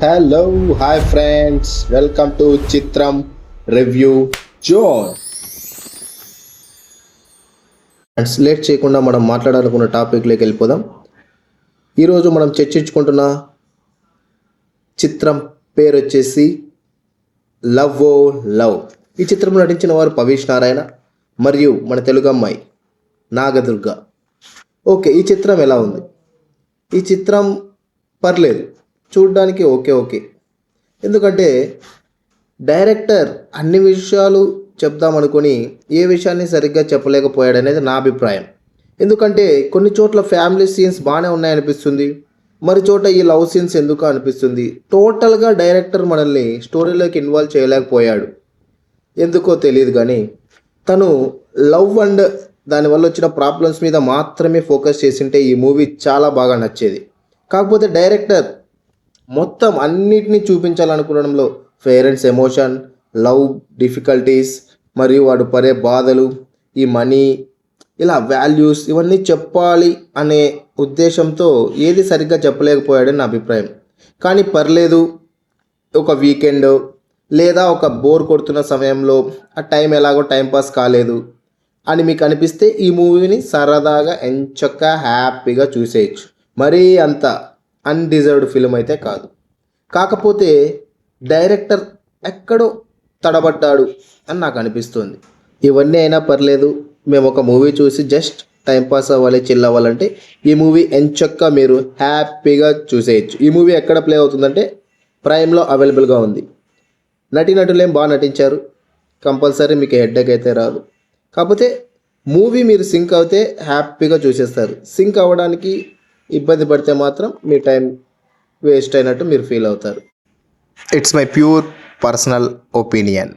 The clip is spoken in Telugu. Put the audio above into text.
Hello hi friends, welcome to చిత్రం రివ్యూ జోన్. ఫ్రెండ్స్, లేట్ చేయకుండా మనం మాట్లాడాలనుకున్న టాపిక్లోకి వెళ్ళిపోదాం. ఈరోజు మనం చర్చించుకుంటున్న చిత్రం పేరు వచ్చేసి లవ్ ఓ లవ్. ఈ చిత్రంలో నటించిన వారు పవీష్ నారాయణ మరియు మన తెలుగు అమ్మాయి నాగదుర్గ. ఓకే, ఈ చిత్రం ఎలా ఉంది? ఈ చిత్రం పర్లేదు, చూడ్డానికి ఓకే. ఎందుకంటే డైరెక్టర్ అన్ని విషయాలు చెప్దామనుకొని ఏ విషయాన్ని సరిగ్గా చెప్పలేకపోయాడనేది నా అభిప్రాయం. ఎందుకంటే కొన్ని చోట్ల ఫ్యామిలీ సీన్స్ బాగానే ఉన్నాయనిపిస్తుంది, మరి చోట ఈ లవ్ సీన్స్ ఎందుకు అనిపిస్తుంది. టోటల్గా డైరెక్టర్ మనల్ని స్టోరీలోకి ఇన్వాల్వ్ చేయలేకపోయాడు. ఎందుకో తెలియదు, కానీ తను లవ్ అండ్ దానివల్ల వచ్చిన ప్రాబ్లమ్స్ మీద మాత్రమే ఫోకస్ చేసింటే ఈ మూవీ చాలా బాగా నచ్చేది. కాకపోతే డైరెక్టర్ మొత్తం అన్నిటినీ చూపించాలనుకోవడంలో పేరెంట్స్ ఎమోషన్, లవ్ డిఫికల్టీస్, మరియు వాడు పడే బాధలు, ఈ మనీ, ఇలా వాల్యూస్ ఇవన్నీ చెప్పాలి అనే ఉద్దేశంతో ఏది సరిగ్గా చెప్పలేకపోయాడని నా అభిప్రాయం. కానీ పర్లేదు, ఒక వీకెండ్ లేదా ఒక బోర్ కొడుతున్న సమయంలో ఆ టైం ఎలాగో టైంపాస్ కాలేదు అని మీకు అనిపిస్తే ఈ మూవీని సరదాగా ఎంచక్కా హ్యాపీగా చూసేయచ్చు. మరీ అంత అన్డిజర్వ్డ్ ఫిల్మ్ అయితే కాదు. కాకపోతే డైరెక్టర్ ఎక్కడో తడబడ్డాడు అని నాకు అనిపిస్తుంది. ఇవన్నీ అయినా పర్లేదు, మేము ఒక మూవీ చూసి జస్ట్ టైంపాస్ అవ్వాలి, చిల్ అవ్వాలంటే ఈ మూవీ ఎంచక్కా మీరు హ్యాపీగా చూసేయచ్చు. ఈ మూవీ ఎక్కడ ప్లే అవుతుందంటే ప్రైమ్లో అవైలబుల్గా ఉంది. నటీనటులేం బాగా నటించారు, కంపల్సరీ మీకు హెడ్ఏక్ అయితే రాదు. కాకపోతే మూవీ మీరు సింక్ అవుతే హ్యాపీగా చూసేస్తారు. సింక్ అవ్వడానికి ఇబ్బంది పడితే మాత్రం మీ టైం వేస్ట్ అయినట్టు మీరు ఫీల్ అవుతారు. It's my pure personal opinion.